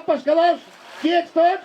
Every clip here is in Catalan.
Pescadors, quiets tots!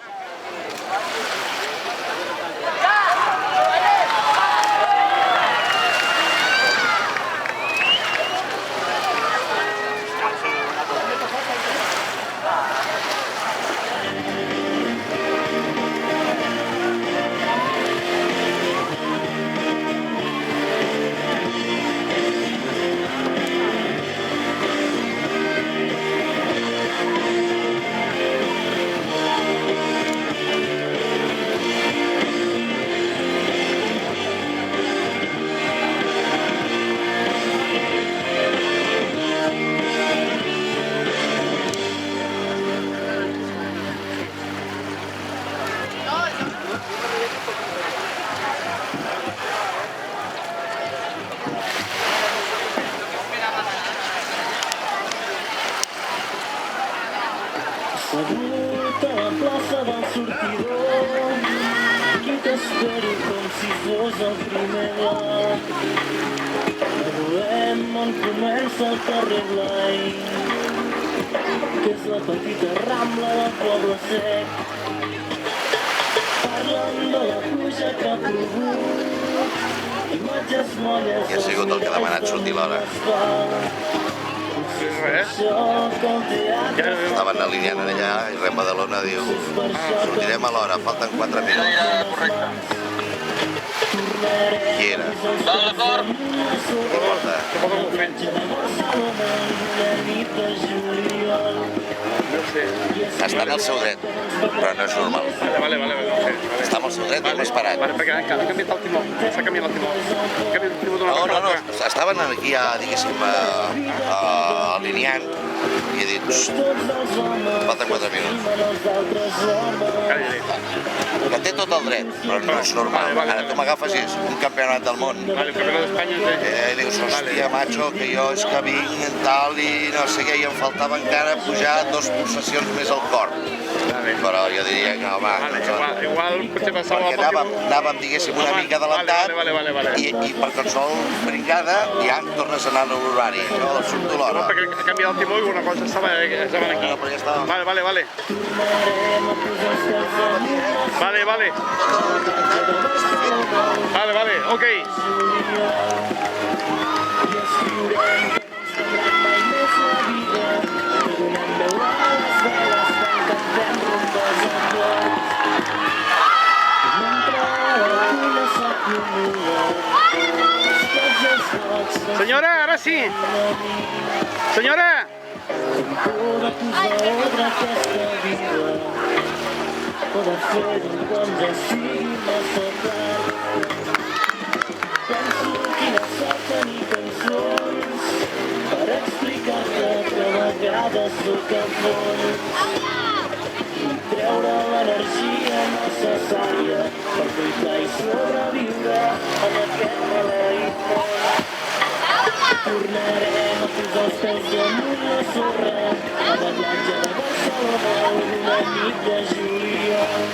Assegut a la plaça del sortidor, aquí t'espero com si fos el primer bloc. Veurem on comença el carrer Blai, que és la petita rambla del poble sec. Parlen de la pluja que ha plogut, imatges molles... I ha sigut el que ha demanat sortir l'hora. Estaven alineant allà i Rem Badalona diu sortirem a l'hora, falten 4 minuts. Qui era? D'acord. Està en el seu dret, però no és normal. Vale. Està en el seu dret i hem esperat. Vale, perquè ha canviat el timó. S'ha canviat el timó. Ha canviat el timó d'una No, cosa a l'altra. estaven aquí, diguéssim, alineant i he dit, falten 4 minuts. Que té tot el dret, però no és normal. Ara tu m'agafes i és un campionat del món. Vale, el campionat d'Espanya té... I dius, hòstia, macho, que jo és que vinc tal i no sé què, i em faltava encara pujar 2 pulsacions més al cor. Però jo diria que, home... Igual potser passava... Perquè anàvem, diguéssim, una mica adelantat Vale. i per tan sol brincada ja tornes a anar a l'horari, no? Surto l'hora. Perquè ha canviat el timó i una cosa estava aquí. No, però ja estava... Vale, ok. Senyora, ara sí. Senyora. Poder fer-ho quan ja sigui massa tard. Penso quina sort tenir cançons per explicar-te que a vegades sóc a fons i treure l'energia necessària per lluitar i sobreviure en aquest maleït món. Tornarem a posar els peus damunt la sorra a la platja de Barcelona una nit de juliol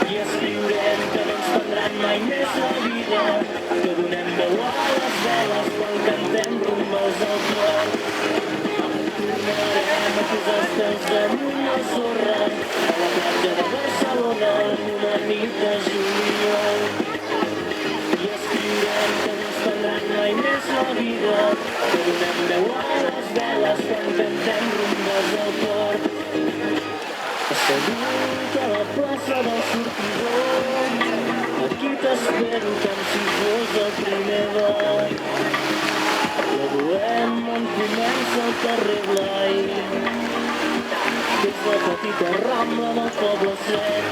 i escriurem que no ens prendran mai més la vida, que donem veu a les veles quan cantem rumbes al cor. Tornarem a posar els peus damunt la sorra a la platja de Barcelona una nit de juliol i escriurem que no ens prendran mai més la vida, que donem veu a les veles quan cantem rumbes al port. Assegut a la plaça del sortidor, aquí t'espero com si fos el primer bloc. Graduem on comença el carrer Blai, que és la petita rambla del poble sec.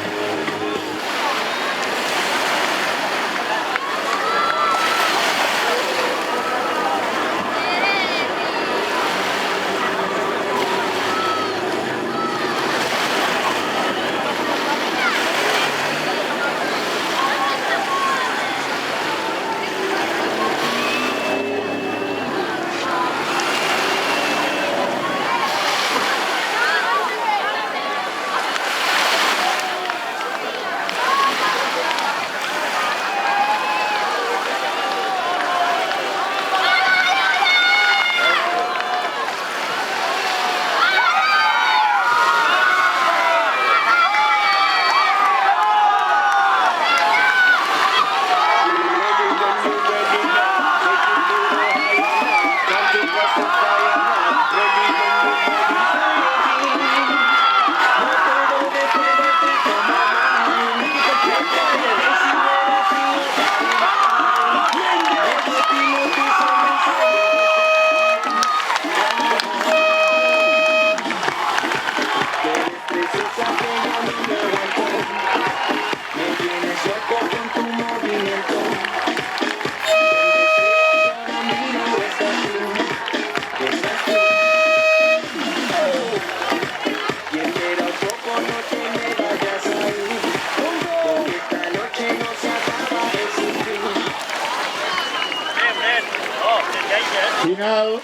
final,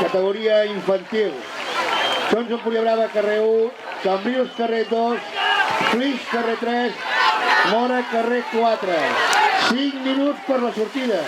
categoria infantil. Sons Empúria Brava, carrer 1, Cambrils, carrer 2, Flix, carrer 3, Mora, carrer 4. 5 minuts per la sortida.